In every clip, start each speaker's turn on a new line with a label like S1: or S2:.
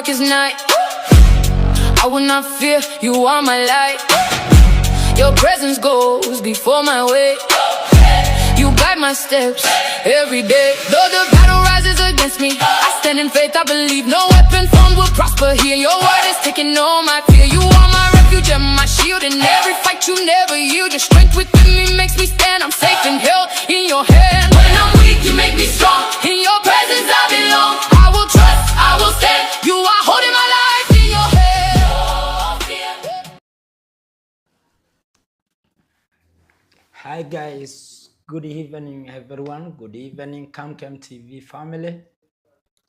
S1: darkest night. I will not fear, you are my light. Your presence goes before my way. You guide my steps every day. Though the battle rises against me, I stand in faith, I believe no weapon formed will prosper here. Your word is taking all my fear. You are my refuge and my shield. In every fight you never yield. Your strength within me makes me stand. I'm safe and held in your hand. When I'm weak, you make me strong. In your presence I belong. I will trust, I will stand. You are holding my life in your hand.
S2: Hi guys, good evening everyone, good evening Camcam TV family.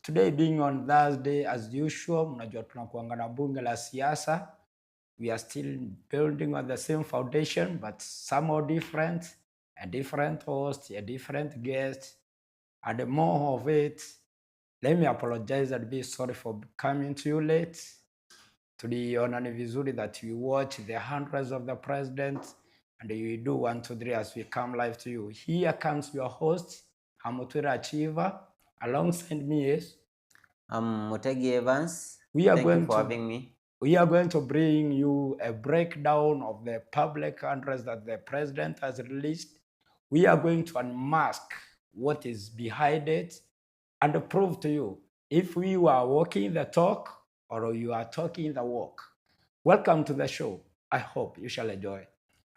S2: Today being on Thursday as usual, mnajua tunakuanga na bunge la siasa. We are still building on the same foundation but somehow different, a different host, a different guest, and more of it. Let me apologize and be sorry for coming to you late. Tuliona ni vizuri that we watch the hundreds of the president and you do 1, 2, 3 as we come live to you. Here comes your host, Hamutwira Achiever. Alongside me is
S3: Mutegi Evans.
S2: Thank you for having me. We are going to bring you a breakdown of the public address that the president has released. We are going to unmask what is behind it and prove to you if we are walking the talk or you are talking the walk. Welcome to the show. I hope you shall enjoy.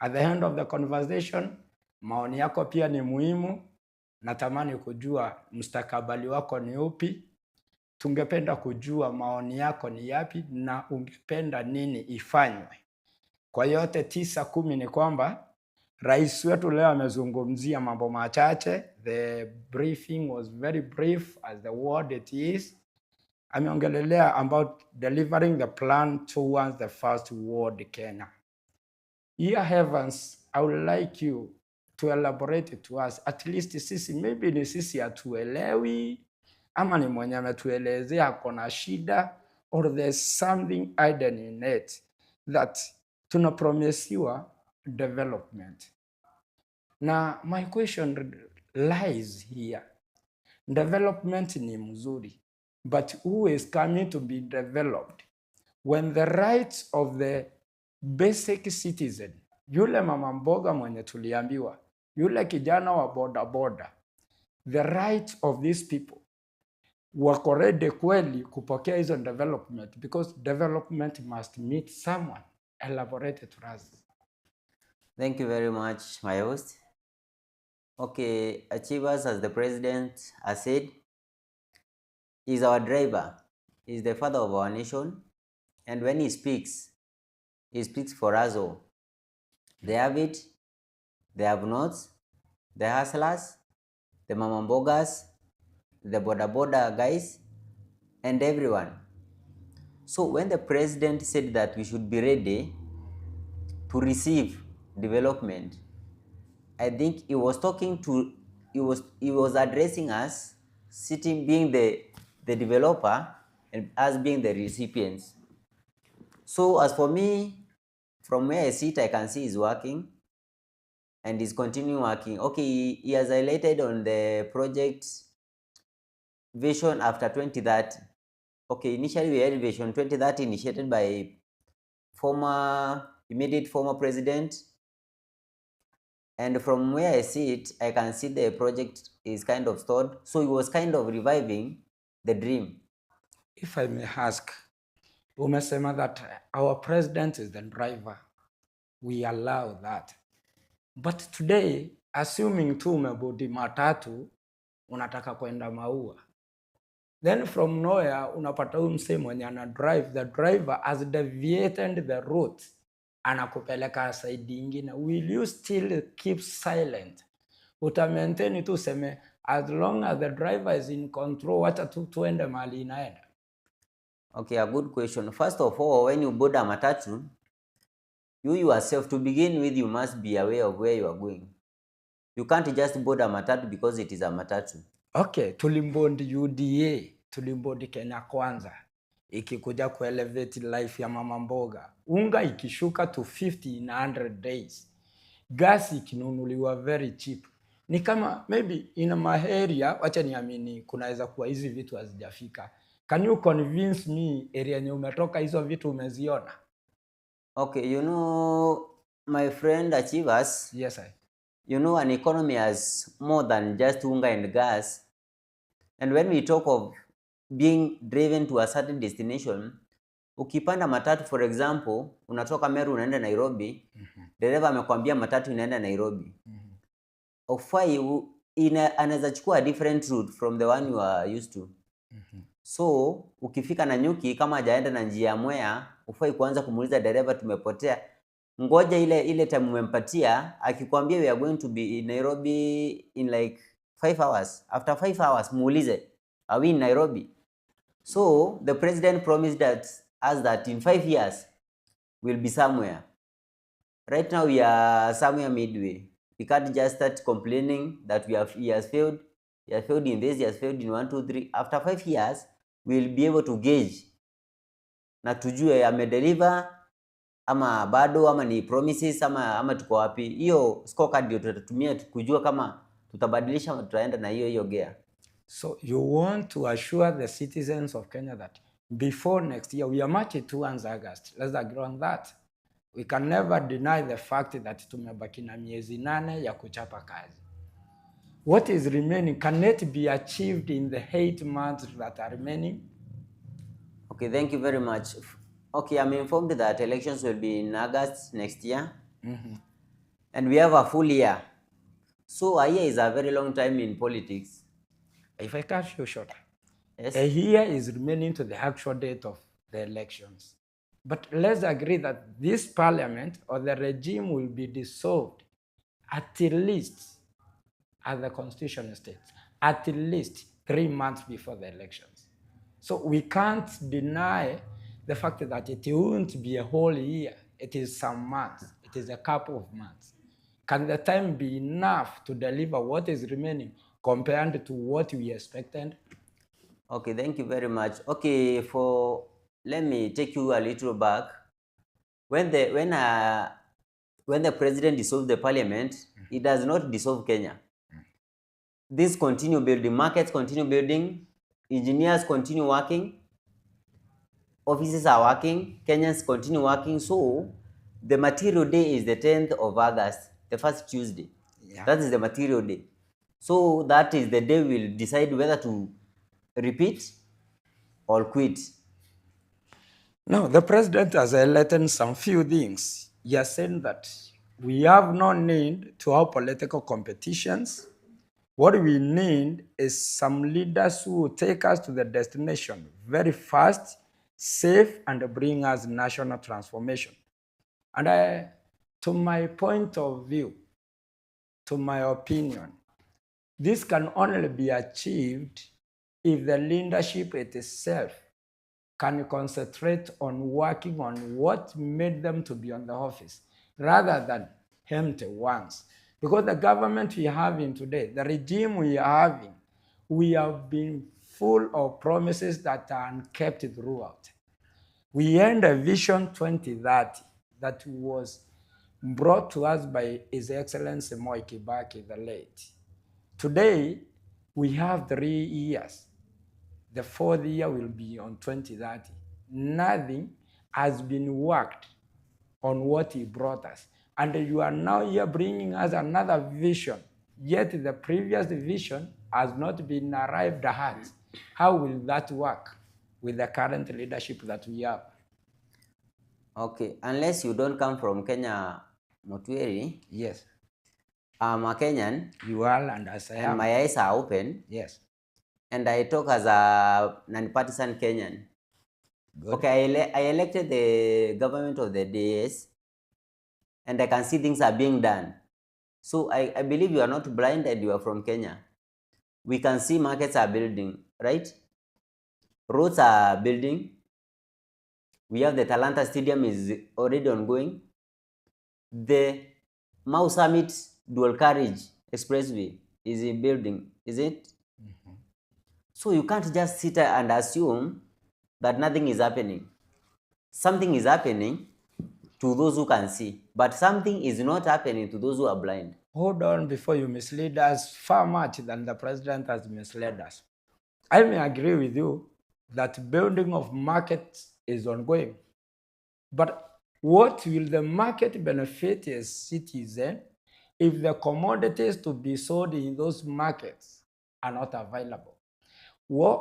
S2: At the end of the conversation, maoni yako pia ni muhimu. Natamani kujua mustakabali wako ni upi. Tungependa kujua maoni yako ni yapi na ungependa nini ifanywe. Kwa yote 9, 10 ni kwamba rais wetu leo amezungumzia mambo machache. The briefing was very brief as the word it is. Ameongelelea about delivering the plan towards the first world Kenya. Here Evans, I would like you to elaborate to us. At least sisi, maybe ni sisi hatuelewi, ama ni mwenye ametuelezea kona shida, or there's something hidden in it that tunapromisiwa development. Na my question lies here. Development ni mzuri, but who is coming to be developed when the rights of the basic citizen, yule mama mboga mwenye tuliambiwa, yule kijana wa boda boda, the rights of these people wako ready kweli kupokea hizo development, because development must meet someone. Elaborate to us.
S3: Thank you very much, my host. Okay, Achievers, as the president has said, is our driver, is the father of our nation, and when he speaks for us all. They have it, they have nots, the hustlers, the mamambogas, the boda guys, and everyone. So when the president said that we should be ready to receive development, I think he was talking to, he was addressing us, sitting being the developer and us being the recipients. So as for me, from where I sit, I can see he's working and he's continuing working. Okay, he has highlighted on the project vision after 2030. Okay, initially we had vision 2030 initiated by immediate former president. And from where I see it, I can see the project is kind of stalled. So he was kind of reviving the dream.
S2: If I may ask, umesema that our president is the driver. We allow that. But today, assuming tu umebodi matatu, unataka kwenda Maua. Then from nowhere, unapata mse mwenye ana drive. The driver has deviated the route. Anakupeleka side ingine. Will you still keep silent? Utamaintain tu seme, as long as the driver is in control, wacha tu tuende mahali inaenda.
S3: Okay, a good question. First of all, when you board a matatu, you yourself, to begin with, you must be aware of where you are going. You can't just board a matatu because it is a matatu.
S2: Okay, tulimbondi UDA, tulimbondi Kenya Kwanza. Ikikuja kuelevate life ya mama mboga. Unga ikishuka to 50 in 100 days. Gas ikinunuliwa very cheap. Ni kama maybe in my area, wacha niamini kunaweza kuwa hizi vitu hazijafika. Can you convince me area yenye umetoka hizo vitu umeziona?
S3: Okay, you know, my friend Achievers,
S2: Yes, I.
S3: you know, an economy has more than just unga and gas. And when we talk of being driven to a certain destination, ukipanda matatu for example, unatoka Meru unaenda Nairobi, dereva amekwambia matatu inaenda Nairobi. Ofai anaweza chukua a different route from the one you are used to. So, ukifika Nanyuki kama hajaenda na njia ya Mwea, ufai kuanza kumuuliza dereva tumepotea. Ngoja ile time umempatia, akikwambia we are going to be in Nairobi in like 5 hours. After 5 hours, muulize, are we in Nairobi? So, the president promised us that in 5 years, we'll be somewhere. Right now, we are somewhere midway. We can't just start complaining that he has failed. He has failed in this, he has failed in 1, 2, 3. After 5 years, we'll be able to gauge na tujue amedeliver ama bado ama ni promises ama tuko wapi. Hiyo scorecard ndio tutatumia kujua kama tutabadilisha ama tutaenda na hiyo gear.
S2: So you want to assure the citizens of Kenya that before next year, we are March towards August. Let's agree on that. We can never deny the fact that tumebaki na miezi 8 ya kuchapa kazi. What is remaining, can it be achieved in the 8 months that are remaining?
S3: Okay, thank you very much. Okay, I'm informed that elections will be in August next year. And we have a full year. So a year is a very long time in politics.
S2: If I cut you short,
S3: Yes.
S2: a year is remaining to the actual date of the elections. But let's agree that this parliament or the regime will be dissolved at least, as the constitution states, at least 3 months before the elections. So we can't deny the fact that it won't be a whole year. It is some months. It is a couple of months. Can the time be enough to deliver what is remaining compared to what we expected?
S3: Okay, thank you very much. Okay, let me take you a little back. When the president dissolves the parliament, it does not dissolve Kenya. This continue building, markets continue building, engineers continue working, offices are working, Kenyans continue working. So the material day is the 10th of August, the first Tuesday.
S2: Yeah.
S3: That is the material day. So that is the day we'll decide whether to repeat or quit.
S2: No, the president has highlighted some few things. He has said that we have no need to have political competitions. What we need is some leaders who will take us to the destination very fast, safe, and bring us national transformation. And to my point of view, to my opinion, this can only be achieved if the leadership itself can concentrate on working on what made them to be on the office rather than empty ones. Because the government we are having today, the regime we are having, we have been full of promises that are unkept throughout. We end a vision 2030 that was brought to us by His Excellency Moi Kibaki the late. Today, we have 3 years. The 4th year will be on 2030. Nothing has been worked on what he brought us. And you are now here bringing us another vision, yet the previous vision has not been arrived at. How will that work with the current leadership that we have?
S3: Okay, unless you don't come from Kenya, Motweri.
S2: Yes.
S3: I'm a Kenyan.
S2: You are, and as I am.
S3: And my eyes are open.
S2: Yes.
S3: And I talk as a non-partisan Kenyan.
S2: Good.
S3: Okay, I elected the government of the DS, and I can see things are being done. So I believe you are not blind and you are from Kenya. We can see markets are building, right? Roads are building. We have the Talanta Stadium is already ongoing. The Mau Summit Dual Carriage Expressway is in building, is it? So you can't just sit and assume that nothing is happening. Something is happening to those who can see, but something is not happening to those who are blind.
S2: Hold on before you mislead us far much than the president has misled us. I may agree with you that building of markets is ongoing. But what will the market benefit a citizen if the commodities to be sold in those markets are not available?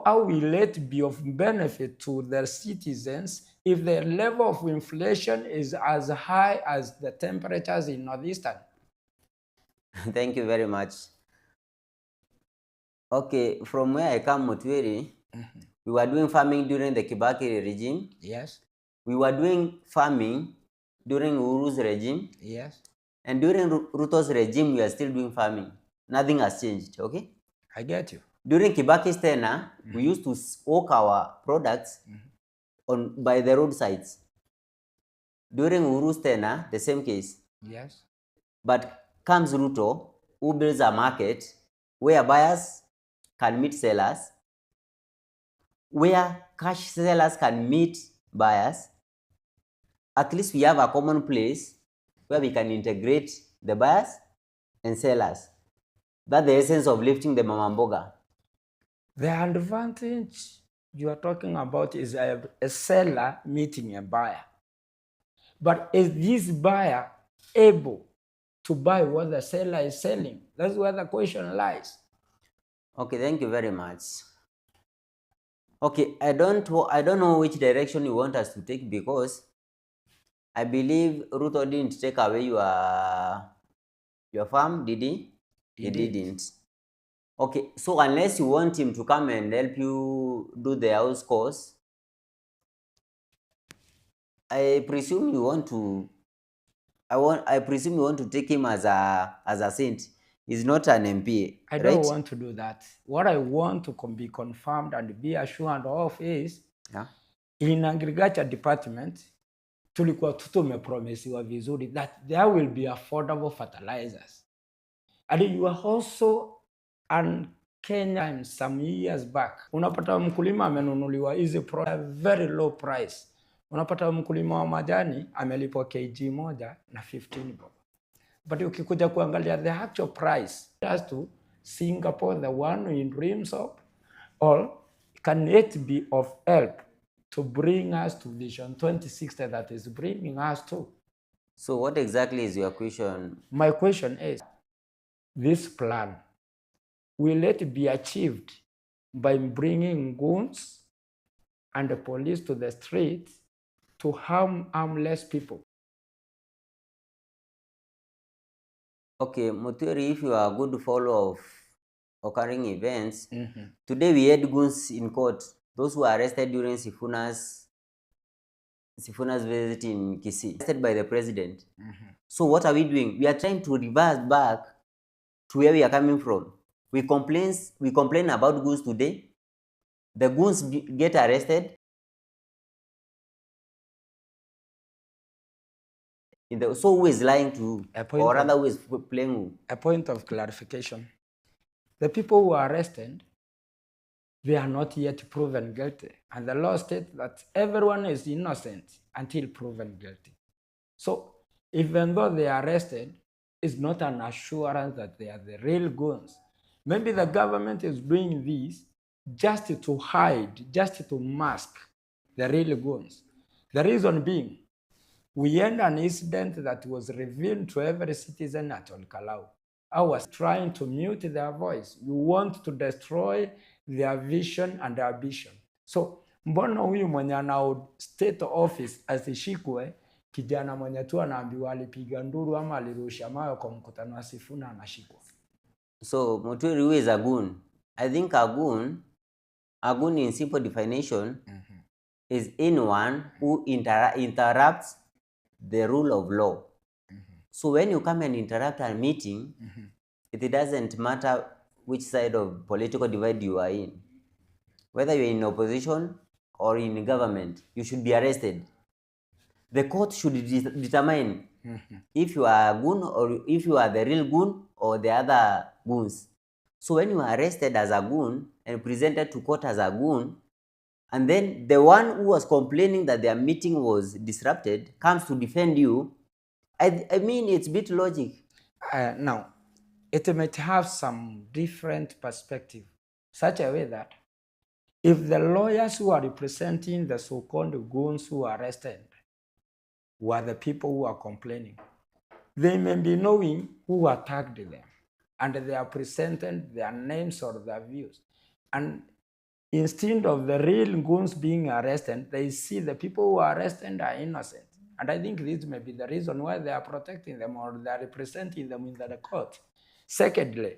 S2: How will it be of benefit to the citizens if the level of inflation is as high as the temperatures in Northeastern?
S3: Thank you very much. Okay, from where I come, Mutwiri, we were doing farming during the Kibaki regime.
S2: Yes,
S3: We were doing farming during Uhuru's regime.
S2: yes,
S3: And during Ruto's regime, we are still doing farming. Nothing has changed, okay?
S2: I get you.
S3: During Kibaki's tenure, we used to hawk our products by the roadsides. During Uhuru's tenure, the same case.
S2: Yes,
S3: But comes Ruto, who builds a market where buyers can meet sellers, where cash sellers can meet buyers. At least we have a common place where we can integrate the buyers and sellers. That's the essence of lifting the mama mboga.
S2: the advantage you are talking about is a seller meeting a buyer. But is this buyer able to buy what the seller is selling? That's where the question lies.
S3: Okay, thank you very much. Okay, I don't know which direction you want us to take, because I believe Ruto didn't take away your farm, did he? He didn't. Okay, so unless you want him to come and help you do the house course, I presume you want to take him as a saint. He's not an MP.
S2: I don't want to do that. What I want to be confirmed and be assured of is, in agriculture department, tulikuwa tumepromisiwa vizuri that there will be affordable fertilizers. And you are also in Kenya some years back, unapata mkulima amenunuliwa hizi product at very low price. Unapata mkulima wa majani amelipwa kg moja na 15 bob. But ukikuja kuangalia the actual price as to Singapore, the one in dreams of, or can it be of help to bring us to Vision 2060 that is bringing us to?
S3: So what exactly is your question?
S2: My question is, this plan, will it be achieved by bringing goons and the police to the street to harm harmless people?
S3: Okay, Mutwiri, if you are a good follower of occurring events, today we had goons in court, those who were arrested during Sifuna's visit in Kisii, arrested by the president. So what are we doing? We are trying to reverse back to where we are coming from. We complain about goons today. The goons get arrested. So who is lying to who? Or rather, who is playing who?
S2: A point of clarification. The people who are arrested, they are not yet proven guilty. And the law states that everyone is innocent until proven guilty. So even though they are arrested, it's not an assurance that they are the real goons. Maybe the government is doing this just to hide, just to mask the real goons. The reason being, we had an incident that was revealed to every citizen at Olkalau. I was trying to mute their voice. You want to destroy their vision and ambition. So mbona huyu mwenye ana state office asishikwe, kijana mwenye tu anaambiwa alipiga nduru ama alirusha mawe kwa mkutano wa Sifuna anashikwa?
S3: So Mutwiri, who is a goon? I think a goon in simple definition is anyone who interrupts the rule of law. So when you come and interrupt a meeting, it doesn't matter which side of political divide you are in. Whether you're in opposition or in government, you should be arrested. The court should determine if you are a goon or if you are the real goon or the other goons. So when you are arrested as a goon and presented to court as a goon, and then the one who was complaining that their meeting was disrupted comes to defend you, I mean, it's a bit logic.
S2: Now, it might have some different perspective, such a way that If the lawyers who are representing the so-called goons who are arrested were the people who are complaining, they may be knowing who attacked them, and they are presenting their names or their views. And instead of the real goons being arrested, they see the people who are arrested are innocent. And I think this may be the reason why they are protecting them or they are representing them in the court. Secondly,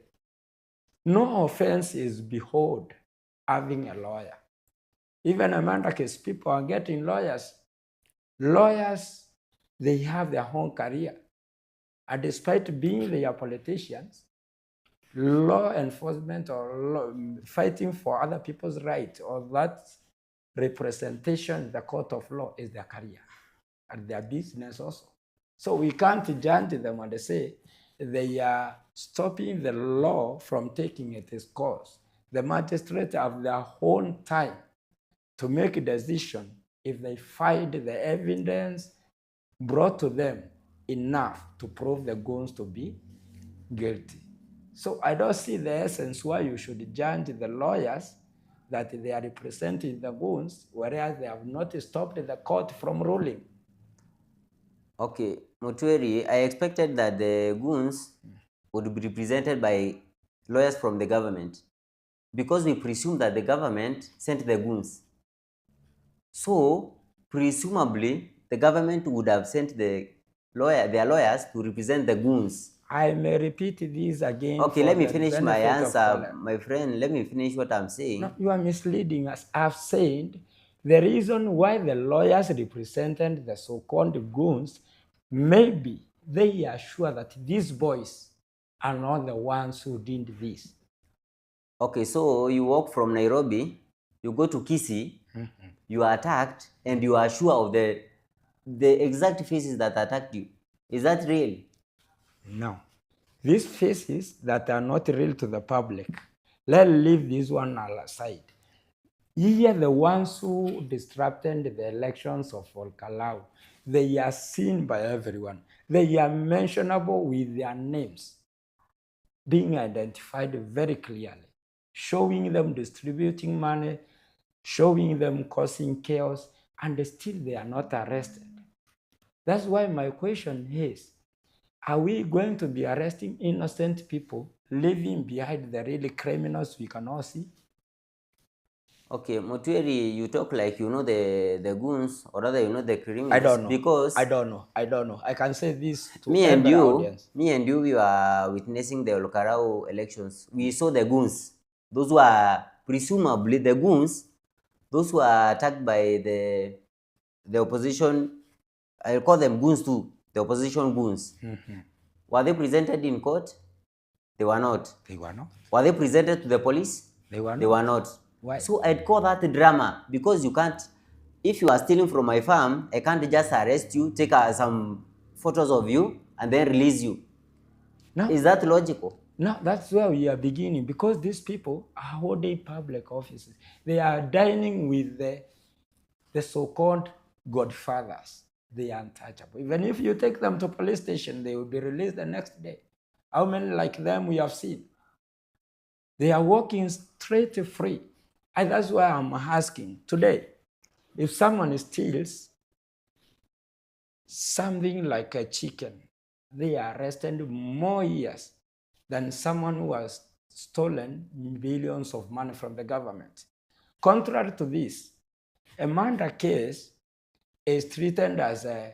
S2: no offense is behold having a lawyer. Even Amanda case, people are getting lawyers. Lawyers, they have their own career. And despite being their politicians, law enforcement or fighting for other people's rights or that representation in the court of law is their career and their business also. So we can't judge them and say they are stopping the law from taking its course. The magistrates have their own time to make a decision if they find the evidence brought to them enough to prove the goons to be guilty. So I don't see the essence why you should judge the lawyers that they are representing the goons, whereas they have not stopped the court from ruling.
S3: Okay, Mutweri, I expected that the goons would be represented by lawyers from the government because we presume that the government sent the goons. So, presumably, the government would have sent their lawyers to represent the goons.
S2: I may repeat this again.
S3: Okay, let me finish my answer, my friend. Let me finish what I'm saying.
S2: No, you are misleading us. I've said the reason why the lawyers represented the so-called goons, maybe they are sure that these boys are not the ones who did this.
S3: Okay, so you walk from Nairobi, you go to Kisii, you are attacked, and you are sure of the exact faces that attacked you. Is that real?
S2: No. These faces that are not real to the public, let's leave this one aside. Ye are the ones who disrupted the elections of Olkalau. They are seen by everyone. They are mentionable with their names, being identified very clearly, showing them distributing money, showing them causing chaos, and still they are not arrested. That's why my question is, are we going to be arresting innocent people, leaving behind the really criminals we can all see?
S3: Okay, Mutweri, you talk like you know the goons, or rather you know the criminals.
S2: I don't know.
S3: Because
S2: I don't know. I can say this to
S3: me and you,
S2: audience.
S3: we are witnessing the Olkarau elections. We saw the goons. Those who are presumably the goons, those who are attacked by the opposition. I'll call them goons too. The opposition goons. Were they presented in court? They were not.
S2: They were not.
S3: Were they presented to the police?
S2: They were not.
S3: They were not.
S2: Why?
S3: So I'd call that drama, because you can't, if you are stealing from my farm, I can't just arrest you, take some photos of you, and then release you.
S2: No.
S3: Is that logical?
S2: No, that's where we are beginning, because these people are holding public offices. They are dining with the so-called godfathers. They are untouchable. Even if you take them to police station, they will be released the next day. How many like them we have seen? They are walking straight free. And that's why I'm asking today, if someone steals something like a chicken, they are arrested more years than someone who has stolen billions of money from the government. Contrary to this, a murder case is treated as a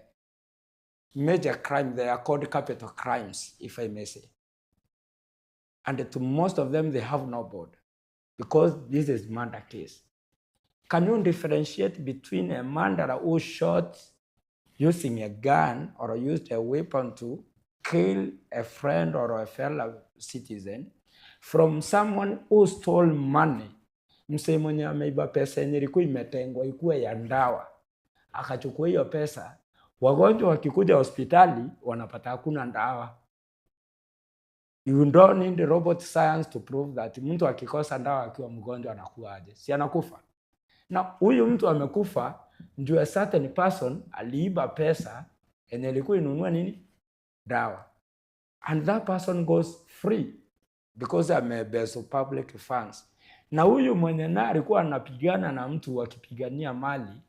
S2: major crime. They are called capital crimes, if I may say. And to most of them, they have no board, because this is murder case. Can you differentiate between a murderer who shot using a gun or used a weapon to kill a friend or a fellow citizen from someone who stole money? Msee mwenye ameiba pesa yenye ilikuwa imetengwa ikuwe ya ndawa, akachukua hiyo pesa, wagonjwa wakikuja hospitali wanapata hakuna ndawa. You don't need robot science to prove that mtu akikosa ndawa akiwa mgonjwa anakuwa aje? Si anakufa. Na huyu mtu amekufa ndio a certain person aliiba pesa yenye ilikuwa inunua nini? Dawa. And that person goes free because amebezo public funds. na huyu mwenye naye alikuwa anapigana na mtu wakipigania mali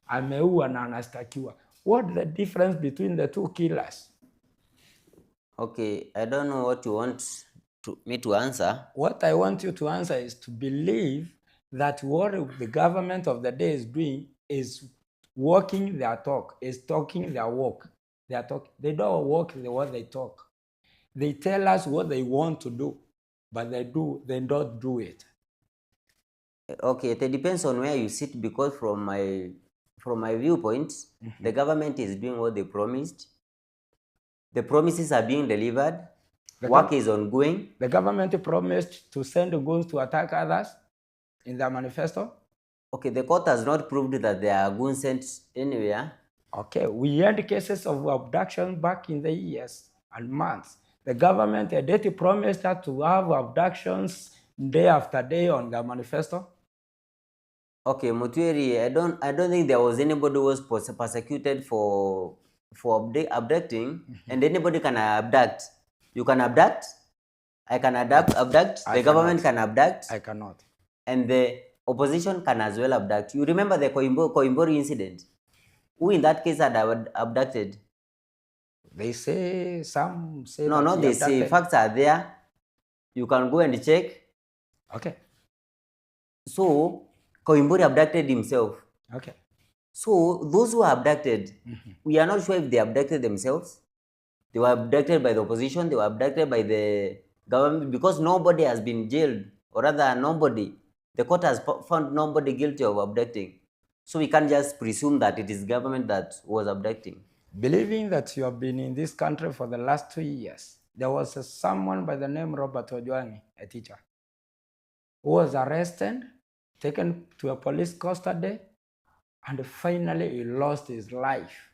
S2: ameua na anastakiwa. What the difference between the two killers?
S3: Okay, I don't know what you want me to answer.
S2: What I want you to answer is to believe that what the government of the day is doing is walking their talk, is talking their walk. They don't walk what they talk. They tell us what they want to do, but they don't do it.
S3: Okay, it depends on where you sit, because from my viewpoint, the government is doing what they promised. The promises are being delivered. Work is ongoing.
S2: The government promised to send goons to attack others in their manifesto.
S3: Okay, the court has not proved that there are goons sent anywhere.
S2: Okay, we had cases of abduction back in the years and months. The government had promised us to have abductions day after day on their manifesto.
S3: Okay, Mutwiri, I don't think there was anybody who was persecuted for abducting, and anybody can abduct. You can abduct. I can abduct. The government can abduct.
S2: I cannot.
S3: And the opposition can as well abduct. You remember the Koimbori incident? Who in that case had abducted?
S2: They say, some say.
S3: No, they say facts are there. You can go and check.
S2: Okay.
S3: So Koimbori abducted himself.
S2: Okay.
S3: So those who are abducted, we are not sure if they abducted themselves. They were abducted by the opposition. They were abducted by the government, because nobody has been jailed, or rather nobody. The court has found nobody guilty of abducting. So we can't just presume that it is government that was abducting.
S2: Believing that you have been in this country for the last 2 years, there was someone by the name Robert Ojwang, a teacher, who was arrested, taken to a police custody, and finally he lost his life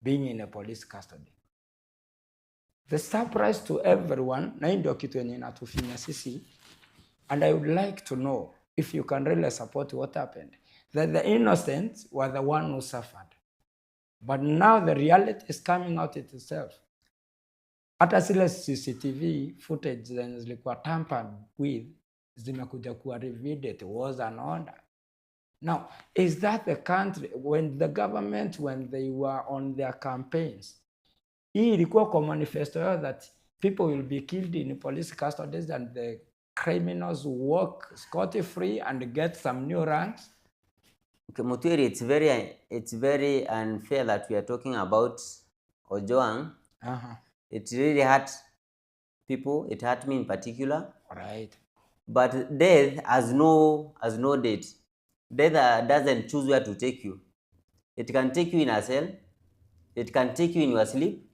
S2: being in a police custody. The surprise to everyone, na ndio kitu yenye inatufinya sisi, and I would like to know if you can really support what happened, that the innocents were the one who suffered. But now the reality is coming out itself. Hata zile CCTV footage zenye zilikuwa tampered with zimekuja kuwa revealed it was an order. Now, is that the country, when the government, when they were on their campaigns, hii ilikuwa kwa manifesto yao that people will be killed in police custodies and the criminals walk scot-free and get some new ranks?
S3: Okay, Mutwiri, it's very unfair that we are talking about Ojwang. It really hurt people. It hurt me in particular.
S2: Right.
S3: But death has no date. Death doesn't choose where to take you. It can take you in a cell. It can take you in your sleep.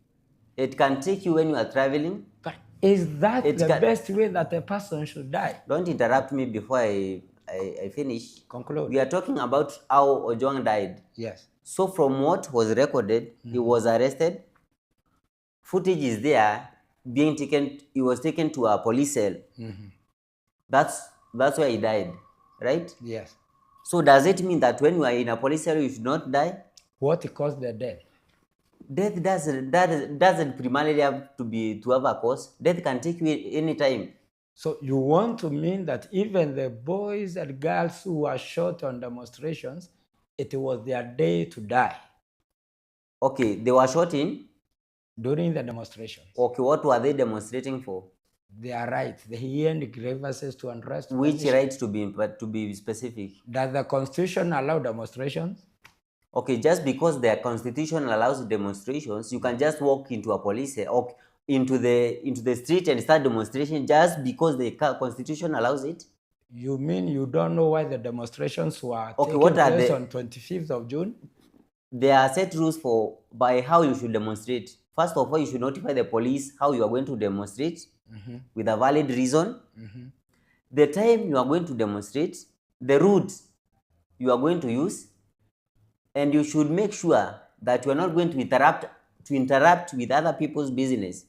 S3: It can take you when you are traveling.
S2: But is that the best way that a person should die?
S3: Don't interrupt me before I finish.
S2: Conclude.
S3: We are talking about how Ojwang died.
S2: Yes.
S3: So from what was recorded, he was arrested. Footage is there being taken. He was taken to a police cell. That's where he died, right?
S2: Yes.
S3: So does it mean that when you are in a police cell, you should not die?
S2: What caused the death?
S3: Death doesn't primarily have to have a cause. Death can take you any time.
S2: So you want to mean that even the boys and girls who were shot on demonstrations, it was their day to die?
S3: Okay, they were shot in?
S2: During the demonstrations.
S3: Okay, what were they demonstrating for?
S2: Their right, the hearing grievances to unrest.
S3: Which right to be specific?
S2: Does the Constitution allow demonstrations?
S3: Okay, just because the Constitution allows demonstrations, you can just walk into a police or into the street and start demonstration just because the Constitution allows it?
S2: You mean you don't know why the demonstrations were taking place on 25th of June?
S3: There are set rules by how you should demonstrate. First of all, you should notify the police how you are going to demonstrate with a valid reason. The time you are going to demonstrate, the route you are going to use, and you should make sure that you are not going to interrupt with other people's business.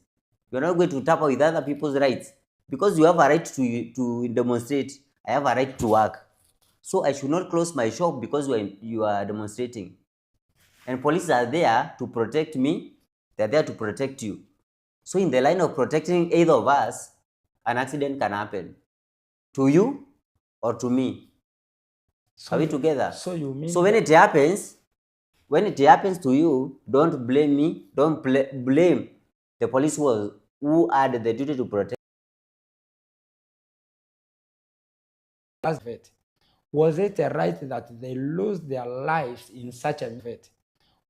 S3: You are not going to tamper with other people's rights. Because you have a right to demonstrate, I have a right to work. So I should not close my shop because you are demonstrating. And police are there to protect me. They are there to protect you. So in the line of protecting either of us, an accident can happen to you or to me?
S2: So
S3: Are we together?
S2: So you mean
S3: So when it happens to you, don't blame me. Don't blame the police who had the duty to protect.
S2: was it a right that they lose their lives in such a event?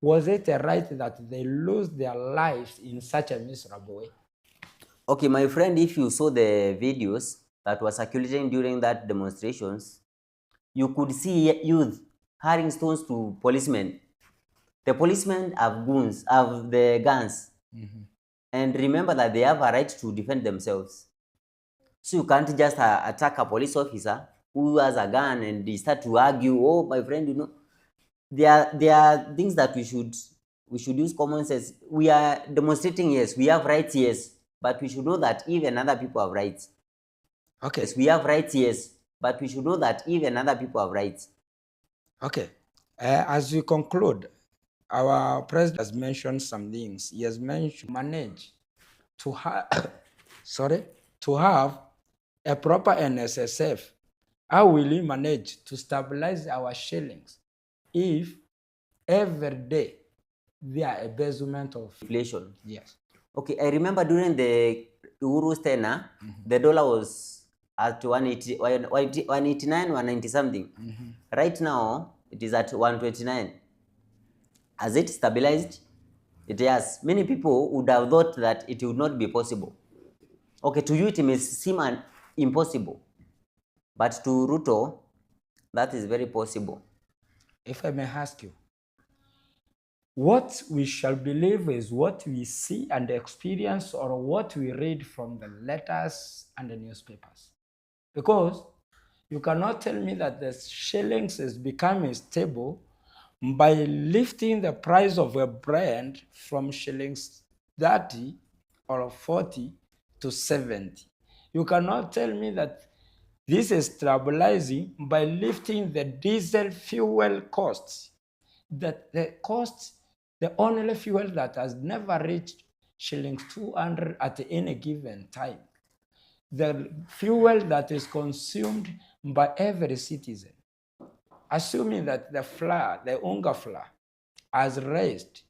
S2: Was it a right that they lose their lives in such a miserable way?
S3: Okay, my friend, if you saw the videos that were circulating during that demonstrations, you could see youth hurling stones to policemen. The policemen have guns, have the guns. And remember that they have a right to defend themselves. So you can't just attack a police officer who has a gun and they start to argue. Oh, my friend, you know, there are things that we should use common sense. We are demonstrating, yes, we have rights, yes, but we should know that even other people have rights.
S2: Okay.
S3: Yes, we have rights, yes, but we should know that even other people have rights.
S2: Okay. As we conclude, our president has mentioned some things. He has mentioned manage to have to have a proper NSSF. How will he manage to stabilize our shillings if every day there are embezzlement of
S3: Inflation.
S2: Yes.
S3: Okay, I remember during the Uhuru's tenure, the dollar was at 189, 190 something. Right now, it is at 129. Has it stabilized? It has. Many people would have thought that it would not be possible. Okay, to you it may seem impossible, but to Ruto, that is very possible.
S2: If I may ask you, what we shall believe is what we see and experience, or what we read from the letters and the newspapers? Because you cannot tell me that the shillings is becoming stable by lifting the price of a brand from shillings 30 or 40 to 70. You cannot tell me that this is stabilizing by lifting the diesel fuel costs. That the costs, the only fuel that has never reached shillings 200 at any given time. The fuel that is consumed by every citizen, assuming that the flour, the unga flour, has raised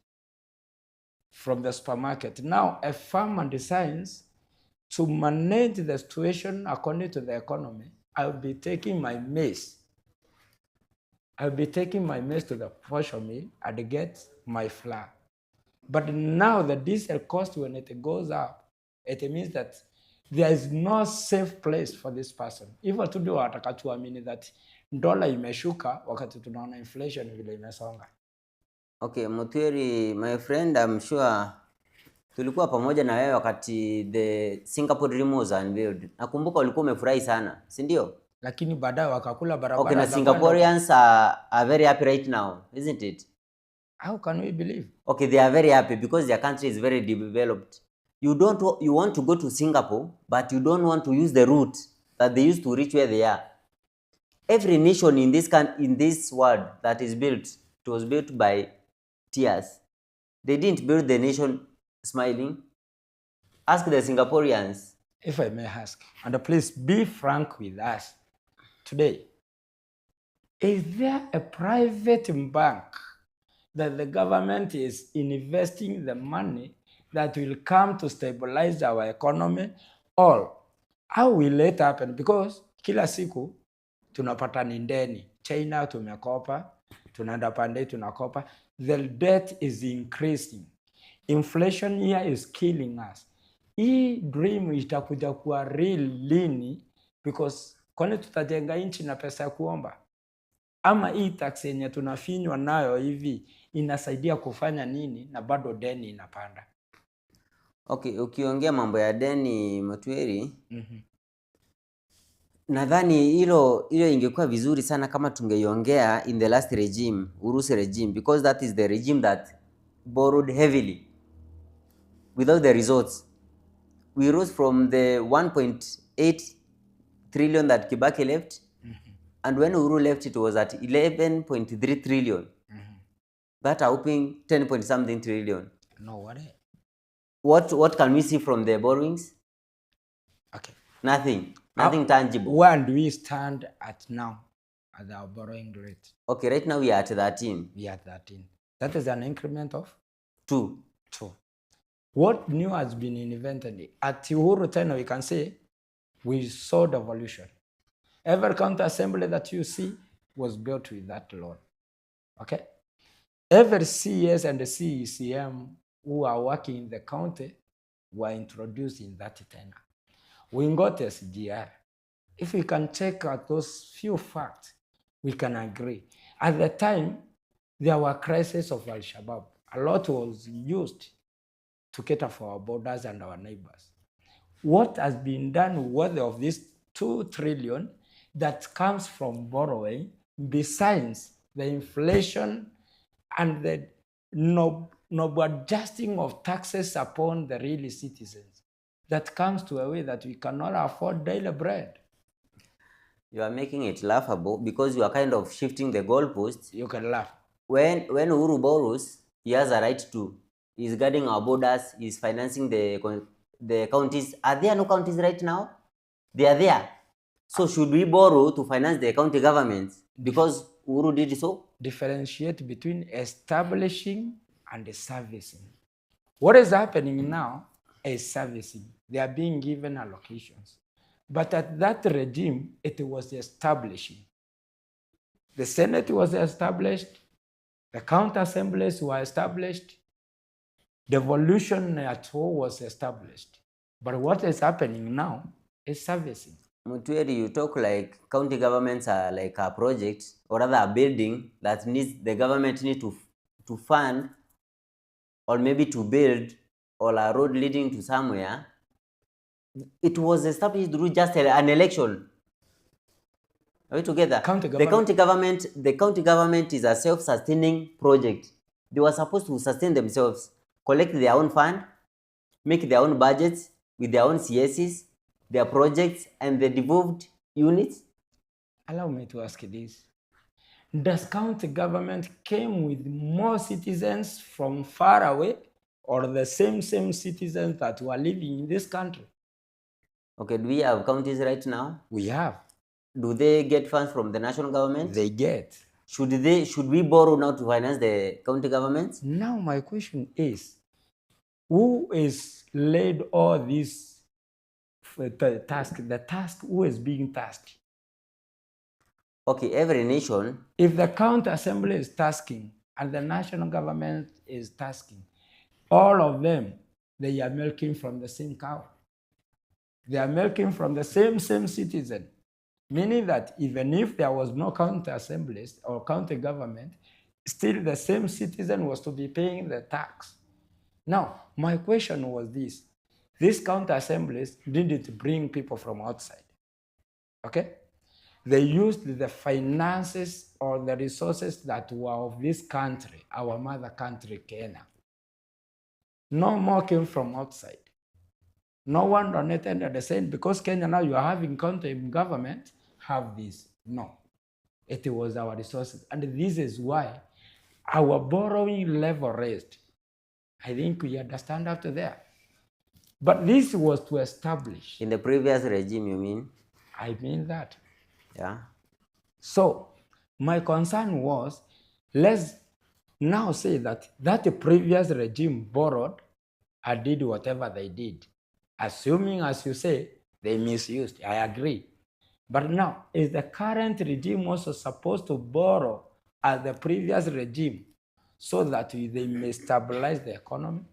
S2: from the supermarket. Now, a farmer decides to manage the situation according to the economy. I'll be taking my maize. I'll be taking my maize to the posho mill and get my flour. But now the diesel cost, when it goes up, it means that there is no safe place for this person. Hivyo tu ndio wataka tuamini that dola imeshuka wakati tunaona inflation vile imesonga.
S3: Okay, Mutwiri, my friend, I'm sure tulikuwa pamoja na wewe wakati the Singapore Dream was unveiled. Nakumbuka ulikuwa umefurahi sana, si ndio?
S2: Lakini baadaye wakakula barabara.
S3: Okay, na Singaporeans are very happy right now, isn't it?
S2: How can we believe?
S3: Okay, they are very happy because their country is very developed. You want to go to Singapore, but you don't want to use the route that they used to reach where they are. Every nation in this world that is built, it was built by tears. They didn't build the nation smiling. Ask the Singaporeans.
S2: If I may ask, and please be frank with us today, is there a private bank that the government is investing the money that will come to stabilize our economy, or how will it happen? Because kila siku tunapata ni ndeni. China tumekopa, tunaenda pande tunakopa. The debt is increasing. Inflation here is killing us. Hii dream itakuja kuwa real lini? Because kwani tutajenga nchi na pesa ya kuomba? Ama hii tax yenye tunafinywa nayo hivi inasaidia kufanya nini na bado deni inapanda?
S3: Okay, ukiongea mambo ya deni Mutwiri, nadhani hilo ingekuwa vizuri sana kama tungeiongea in the last regime, Urusi regime, because that is the regime that borrowed heavily without the results. We rose from the 1.8 trillion that Kibaki left, and when Uhuru left, it was at 11.3 trillion. That helping 10 point something trillion.
S2: No,
S3: what can we see from the borrowings?
S2: Okay.
S3: Nothing. Nothing tangible.
S2: Where do we stand at now at our borrowing rate?
S3: Okay, right now we are at 13.
S2: We are 13. That is an increment of
S3: 2.
S2: 2. What new has been invented? At Uhuru tenure, we can say we saw devolution. Every county assembly that you see was built with that loan. Okay? Every CS and the CECM who are working in the county were introduced in that tenure. We got SGR. If we can check out those few facts, we can agree. At the time, there were crises of Al-Shabaab. A lot was used to cater for our borders and our neighbors. What has been done worthy of this 2 trillion that comes from borrowing, besides the inflation and the no adjusting of taxes upon the real citizens, that comes to a way that we cannot afford daily bread.
S3: You are making it laughable because you are kind of shifting the goalposts.
S2: You can laugh.
S3: When Uhuru borrows, he has a right to. He's guarding our borders. He's financing the counties. Are there no counties right now? They are there. So should we borrow to finance the county governments because Uhuru did so?
S2: Differentiate between establishing and servicing. What is happening now is servicing. They are being given allocations. But at that regime, it was establishing. The Senate was established. The county assemblies were established. Devolution at all was established. But what is happening now is servicing.
S3: Mutueri, you talk like county governments are like a project or rather a building that the government needs to fund or maybe to build or a road leading to somewhere. It was established through just an election. Are we together? The county government is a self-sustaining project. They were supposed to sustain themselves, collect their own fund, make their own budgets with their own CSs, their projects, and the devolved units.
S2: Allow me to ask you this. Does county government came with more citizens from far away or the same citizens that were living in this country?
S3: Okay, do we have counties right now?
S2: We have.
S3: Do they get funds from the national government?
S2: They get.
S3: Should we borrow now to finance the county governments?
S2: Now my question is, who is laid all this task, who is being tasked?
S3: Okay, every nation.
S2: If the county assembly is tasking and the national government is tasking, all of them, they are milking from the same cow. They are milking from the same citizen, meaning that even if there was no county assemblies or county government, still the same citizen was to be paying the tax. Now, my question was this. These county assemblies didn't bring people from outside, okay? They used the finances or the resources that were of this country, our mother country, Kenya. No more came from outside. No one donated at the same, because Kenya now you are having county government have this. No, it was our resources. And this is why our borrowing level raised. I think we understand up to there. But this was to establish.
S3: In the previous regime, you mean?
S2: I mean that.
S3: Yeah.
S2: So my concern was, let's now say that the previous regime borrowed and did whatever they did. Assuming, as you say, they misused. I agree. But now, is the current regime also supposed to borrow as the previous regime so that they may stabilize the economy?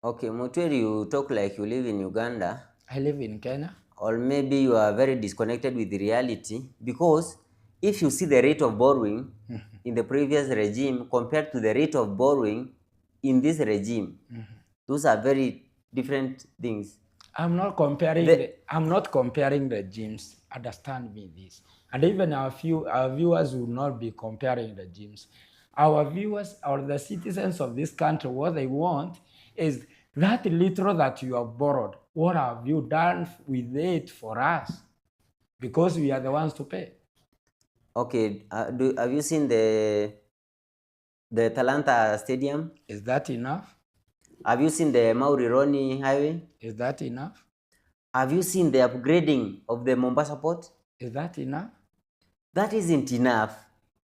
S3: Okay, Mutueri, you talk like you live in Uganda.
S2: I live in Kenya.
S3: Or maybe you are very disconnected with the reality, because if you see the rate of borrowing in the previous regime compared to the rate of borrowing in this regime, those are very different things.
S2: I'm not comparing. I'm not comparing regimes. Understand me this, and even our viewers will not be comparing regimes. Our viewers or the citizens of this country, what they want is that little that you have borrowed. What have you done with it for us? Because we are the ones to pay.
S3: Okay. Have you seen the Talanta Stadium?
S2: Is that enough?
S3: Have you seen the Mauri Roni Highway?
S2: Is that enough?
S3: Have you seen the upgrading of the Mombasa port?
S2: Is that enough?
S3: That isn't enough.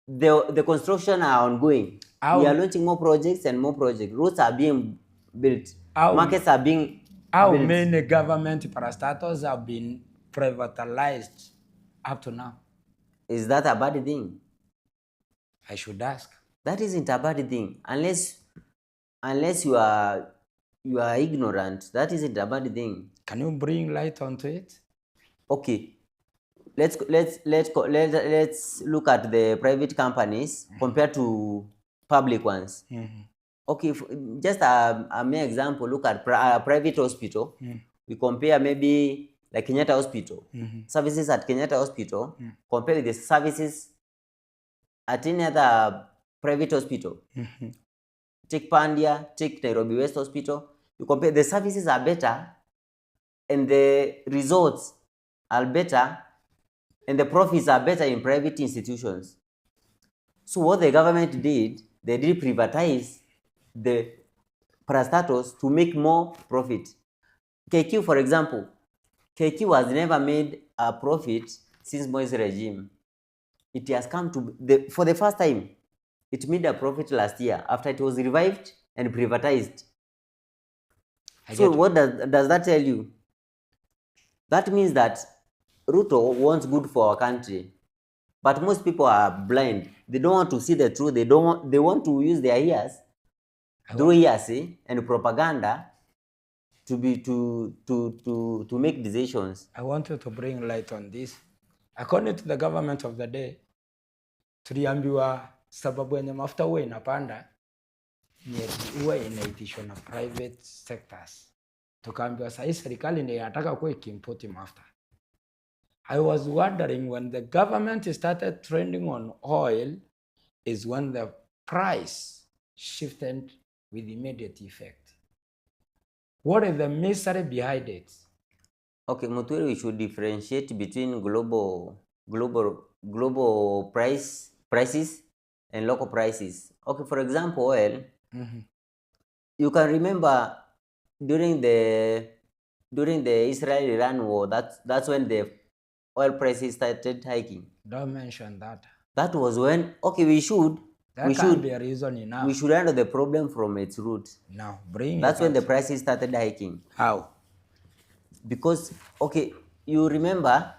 S3: The construction are ongoing.
S2: How-
S3: We are launching more projects and more projects. Roads are being built.
S2: How-
S3: Markets are being
S2: How
S3: built.
S2: many government parastatals have been privatized up to now?
S3: Is that a bad thing?
S2: I should ask.
S3: That isn't a bad thing. Unless you are ignorant, that isn't a bad thing.
S2: Can you bring light onto it?
S3: Okay. Let's look at the private companies compared to public ones. Okay, just a mere example, look at a private hospital. We compare maybe like Kenyatta Hospital. Services at Kenyatta Hospital, compare with the services at any other private hospital. Take Pandia, take Nairobi West Hospital. You compare, the services are better and the results are better and the profits are better in private institutions. So what the government did, they did privatize the parastatals to make more profit. KQ, for example, KQ has never made a profit since Moi's regime. It has come to, for the first time, it made a profit last year after it was revived and privatized. So what does that tell you? That means that Ruto wants good for our country, but most people are blind. They don't want to see the truth. They want to use their ears, through hearsay and propaganda, to make decisions.
S2: I wanted to bring light on this. According to the government of the day, tuliambiwa sababu yenye mafuta huwa inapanda ni huwa inaitishwa na private sectors. Tukaambiwa sasa serikali ndio inataka kuwa ikimport mafuta. I was wondering, when the government started trending on oil is when the price shifted with immediate effect. What is the mystery behind it?
S3: Okay, Muturi, we should differentiate between global prices and local prices. Okay, for example, oil. You can remember during the Israel-Iran war, that's when the oil prices started hiking.
S2: Don't mention that.
S3: That was when, okay, we should
S2: be a reason enough.
S3: We should handle the problem from its root.
S2: Now, bring
S3: That's
S2: it
S3: when
S2: out.
S3: the prices started hiking.
S2: How?
S3: Because, okay, you remember,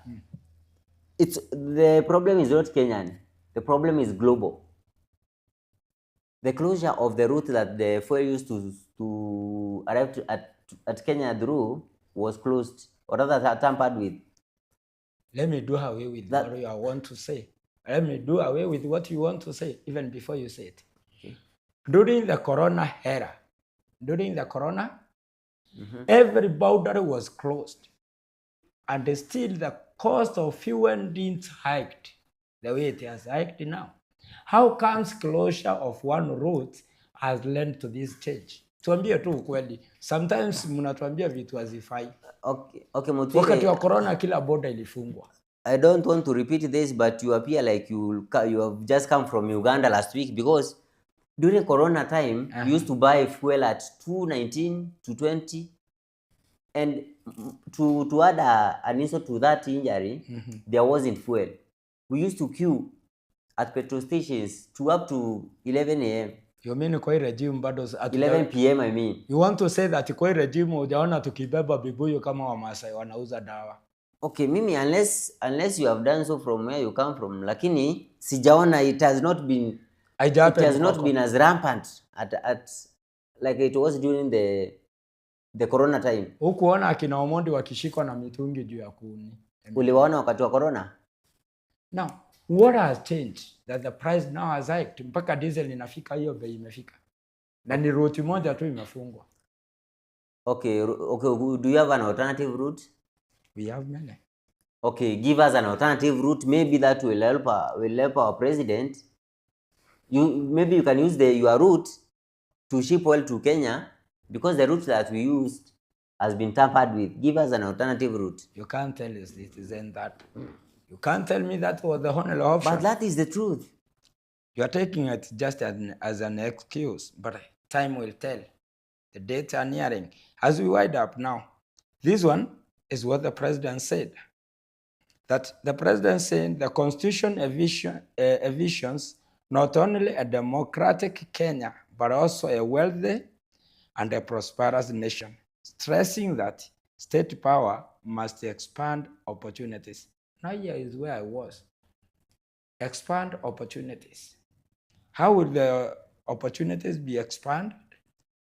S3: the problem is not Kenyan. The problem is global. The closure of the route that the fuel used to arrive at Kenya through was closed, or rather tampered with.
S2: Let me do away with what you want to say. Let me do away with what you want to say, even before you say it.
S3: Okay.
S2: During the corona era, every boundary was closed. And still the cost of fuel didn't hike the way it has hiked now. How comes closure of one route has led to this change? Tuambie tu ukweli. Sometimes mnatuambia vitu hazifai.
S3: Okay, Muturi,
S2: Wakati wa corona kila border ilifungwa.
S3: I don't want to repeat this, but you appear like you have just come from Uganda last week, because during corona time, you used to buy fuel at 2.19 to 20, and to add an insult to that injury, there wasn't fuel. We used to queue at petrol stations to up to 11 a.m.
S2: You mean kwa hii regime bado
S3: 11 p.m. I mean.
S2: You want to say that kwa hii regime hujaona tukibeba bibuyu kama Wamasai wanauza dawa?
S3: Okay, mimi unless you have done so from where you come from, lakini sijaona it has not been as rampant at like it was during the corona time.
S2: Hukuona akina Omondi wakishikwa na mitungi juu ya kuni?
S3: Uliwaona wakati wa corona?
S2: Now, what has changed that the price now has hiked mpaka diesel inafika hiyo bei imefika? Na ni route moja tu imefungwa.
S3: Okay, do you have an alternative route?
S2: We have many.
S3: Okay, give us an alternative route. Maybe that will help our president. Maybe you can use your route to ship oil to Kenya, because the route that we used has been tampered with. Give us an alternative route.
S2: You can't tell us it isn't that. You can't tell me that was the only option.
S3: But that is the truth.
S2: You are taking it just as an excuse, but time will tell. The dates are nearing. As we wind up now, this one is what the president said. That the president said the constitution envisions not only a democratic Kenya, but also a wealthy and a prosperous nation, stressing that state power must expand opportunities. Now here is where I was. Expand opportunities. How will the opportunities be expanded?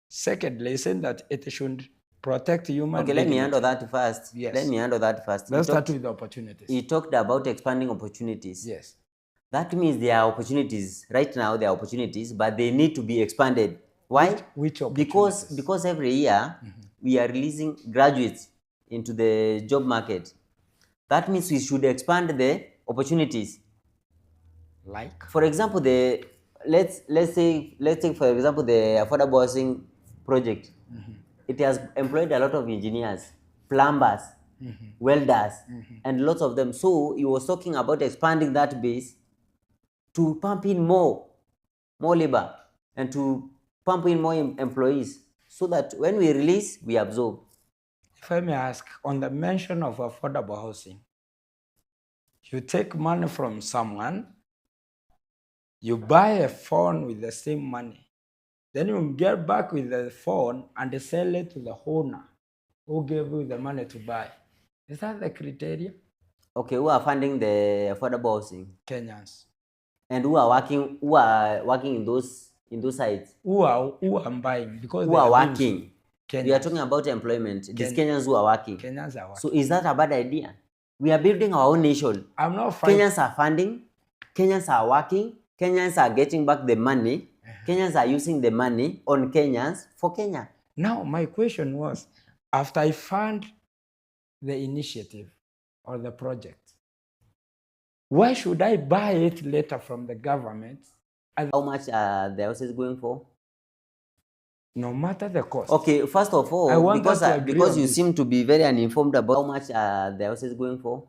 S2: Secondly, saying that it should protect human
S3: Okay, let me
S2: dignity.
S3: handle that first.
S2: Yes.
S3: Let me handle that first.
S2: Let's start with the opportunities.
S3: He talked about expanding opportunities.
S2: Yes.
S3: That means there are opportunities. Right now, there are opportunities, but they need to be expanded. Why?
S2: Which opportunities?
S3: Because every year we are releasing graduates into the job market. That means we should expand the opportunities.
S2: Like?
S3: For example, let's take for example the affordable housing project. It has employed a lot of engineers, plumbers, welders, and lots of them. So he was talking about expanding that base to pump in more labor and to pump in more employees, so that when we release, we absorb.
S2: If I may ask, on the mention of affordable housing, you take money from someone, you buy a phone with the same money, then you get back with the phone and sell it to the owner who gave you the money to buy. Is that the criteria?
S3: Okay, who are funding the affordable housing?
S2: Kenyans.
S3: And who are working in those sites?
S2: Who are buying? Because
S3: who
S2: they
S3: are
S2: being
S3: working?
S2: Kenyans.
S3: We are talking about employment. These Kenyans who are working.
S2: Kenyans are working.
S3: So is that a bad idea? We are building our own nation.
S2: I'm not fighting.
S3: Kenyans are funding. Kenyans are working. Kenyans are getting back the money. Kenyans are using the money on Kenyans for Kenya.
S2: Now, my question was, after I fund the initiative or the project, why should I buy it later from the government?
S3: How much are the houses going for?
S2: No matter the cost.
S3: Okay, first of all,
S2: I want
S3: because you seem to be very uninformed about how much are the houses going for.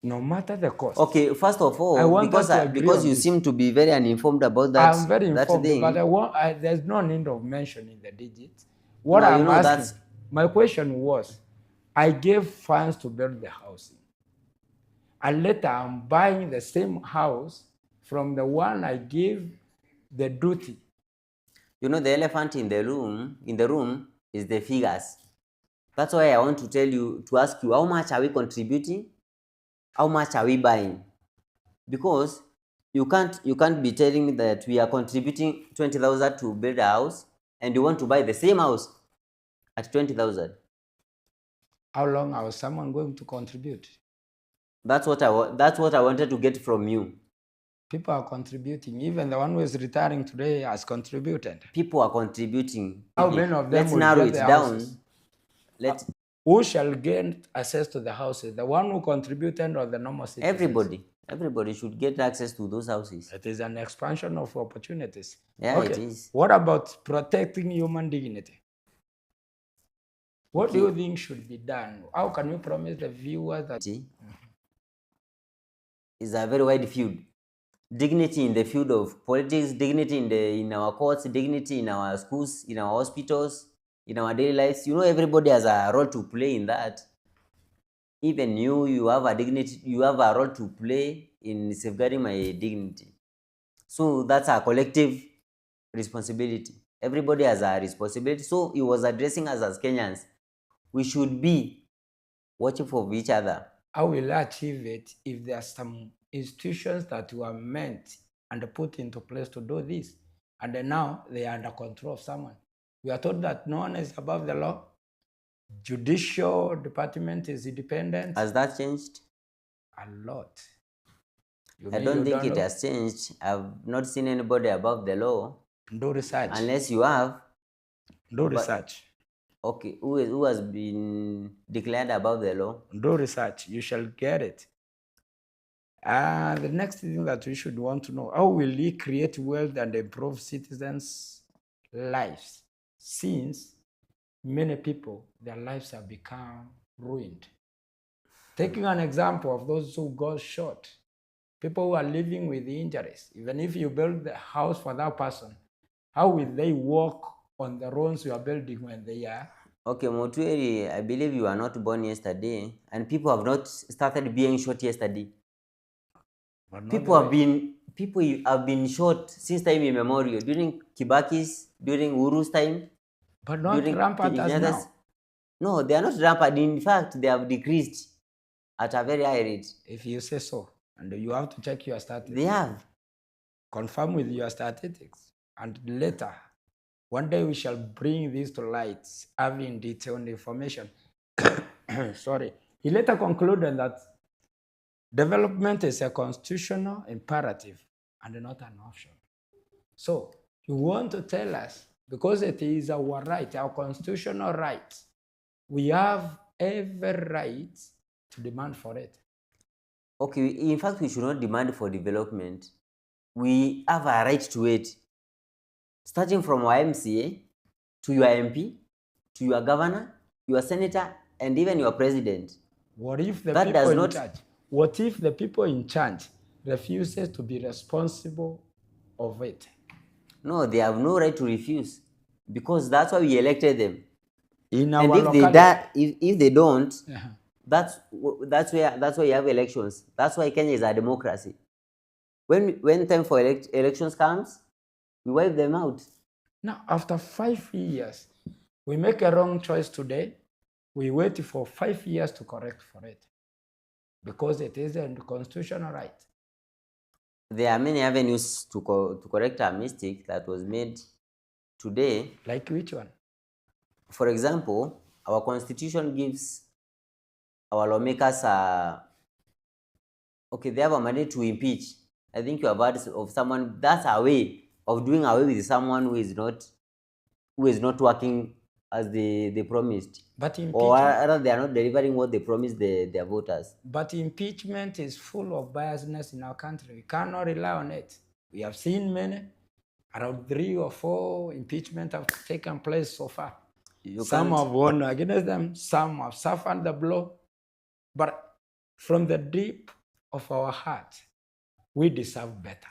S2: No matter the cost.
S3: Okay, first of all, because you seem to be very uninformed about that.
S2: I'm very informed,
S3: thing.
S2: but there's no need of mentioning the digits. What I'm asking, my question was, I gave funds to build the housing, and later I'm buying the same house from the one I gave the duty.
S3: You know, the elephant in the room is the figures. That's why I want to ask you, how much are we contributing? How much are we buying? Because you can't be telling me that we are contributing 20,000 to build a house and you want to buy the same house at 20,000.
S2: How long was someone going to contribute?
S3: That's what I wanted to get from you.
S2: People are contributing. Even the one who is retiring today has contributed.
S3: People are contributing.
S2: How many of them
S3: Let's
S2: will
S3: narrow
S2: get
S3: it
S2: the
S3: down.
S2: houses? Who shall gain access to the houses? The one who contributed or the normal citizens?
S3: Everybody should get access to those houses.
S2: It is an expansion of opportunities.
S3: Yeah, okay. It is.
S2: What about protecting human dignity? What do you think should be done? How can we promise the viewers that...
S3: It's a very wide field. Dignity in the field of politics, dignity in our courts, dignity in our schools, in our hospitals, in our daily lives. You know, everybody has a role to play in that. Even you have a dignity, you have a role to play in safeguarding my dignity. So that's a collective responsibility. Everybody has a responsibility. So he was addressing us as Kenyans. We should be watching for each other.
S2: How will I achieve it if there are some institutions that were meant and put into place to do this, and then now they are under control of someone? We are told that no one is above the law. Judicial department is independent.
S3: Has that changed?
S2: A lot.
S3: I don't think it has changed. I've not seen anybody above the law.
S2: Do research.
S3: Unless you have.
S2: Do research.
S3: Okay, who has been declared above the law?
S2: Do research. You shall get it. The next thing that we should want to know, how will we create wealth and improve citizens' lives, since many people, their lives have become ruined? Taking an example of those who got shot, people who are living with injuries. Even if you build the house for that person, how will they walk on the roads you are building when they are
S3: Okay, Motueri, I believe you are not born yesterday, and people have not started being shot yesterday.
S2: But not
S3: People
S2: the
S3: have
S2: way-
S3: been shot since time immemorial, during Kibaki's, during Uru's time,
S2: but not
S3: during
S2: rampant as
S3: Kenyatta's.
S2: now.
S3: No, they are not rampant. In fact, they have decreased at a very high rate.
S2: If you say so, and you have to check your statistics.
S3: They have.
S2: Confirm with your statistics, and later, one day we shall bring this to light, having detailed information. Sorry. He later concluded that development is a constitutional imperative and not an option. So you want to tell us, because it is our right, our constitutional right, we have every right to demand for it.
S3: Okay, in fact, we should not demand for development. We have a right to it. Starting from our MCA, to your MP, to your governor, your senator, and even your president.
S2: What if the
S3: That
S2: people
S3: does
S2: in
S3: not-
S2: charge? What if the people in charge refuses to be responsible of it?
S3: No, they have no right to refuse, because that's why we elected them.
S2: In
S3: And
S2: our
S3: if they
S2: locality.
S3: if they don't,
S2: Uh-huh.
S3: that's why you have elections. That's why Kenya is a democracy. When time for elections comes, we wipe them out.
S2: Now, after 5 years, we make a wrong choice today. We wait for 5 years to correct for it, because it is a constitutional right.
S3: There are many avenues to correct a mistake that was made today.
S2: Like which one?
S3: For example, our constitution gives our lawmakers they have a mandate to impeach. I think you have heard of someone. That's a way of doing away with someone who is not working as they promised,
S2: But
S3: or
S2: impeachment,
S3: rather they are not delivering what they promised their voters.
S2: but impeachment is full of biasness in our country. We cannot rely on it. We have seen many, around 3 or 4 impeachments have taken place so far. Some have won against them, some have suffered the blow. But from the deep of our heart, we deserve better.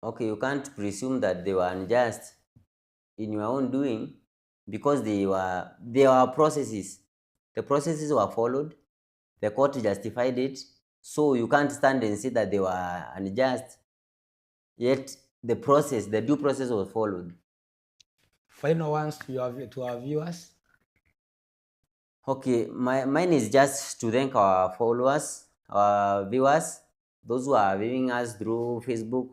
S3: Okay, you can't presume that they were unjust in your own doing, because there were processes. The processes were followed. The court justified it. So you can't stand and say that they were unjust. Yet the due process was followed.
S2: Final ones to our viewers.
S3: Okay, mine is just to thank our followers, our viewers, those who are viewing us through Facebook,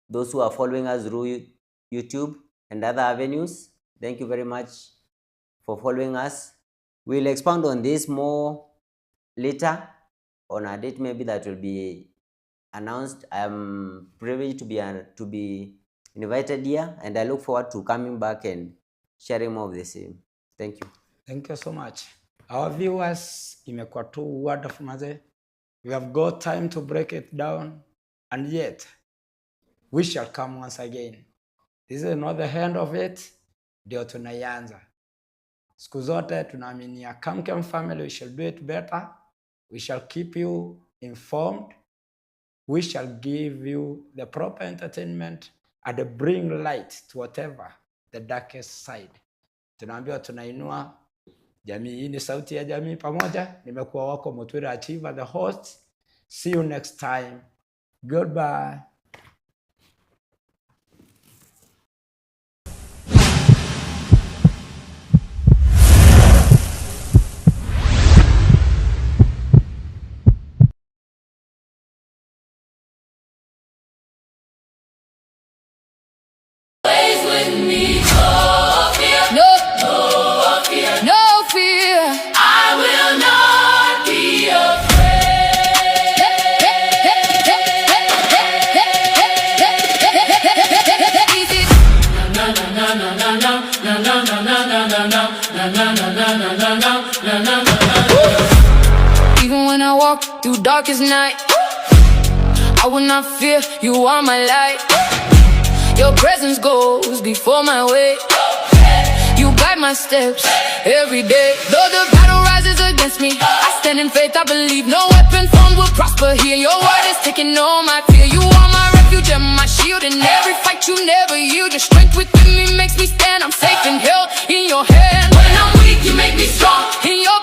S3: those who are following us through YouTube and other avenues. Thank you very much for following us. We'll expound on this more later on a date maybe that will be announced. I am privileged to be invited here, and I look forward to coming back and sharing more of the same. Thank you.
S2: Thank you so much. Our viewers, imekuwa tu wonderful maze. We have got time to break it down, and yet we shall come once again. This is not the end of it, ndio tunaianza. Siku zote tunaaminia Kamkem family, we shall do it better. We shall keep you informed. We shall give you the proper entertainment and bring light to whatever the darkest side. Tunaambiwa tunainua jamii. Hii ni sauti ya jamii pamoja. Nimekuwa wako Mutwiri Achiever, the host. See you next time. Goodbye.
S1: No fear. I will not be afraid. Even when I walk through darkest night, I will not fear. You are my light. Your presence goes before my way. You guide my steps every day. Though the battle rises against me, I stand in faith, I believe no weapon formed will prosper here. Your word is taking all my fear. You are my refuge and my shield. In every fight you never yield. Your strength within me makes me stand. I'm safe and held in your hand. When I'm weak, you make me strong. In your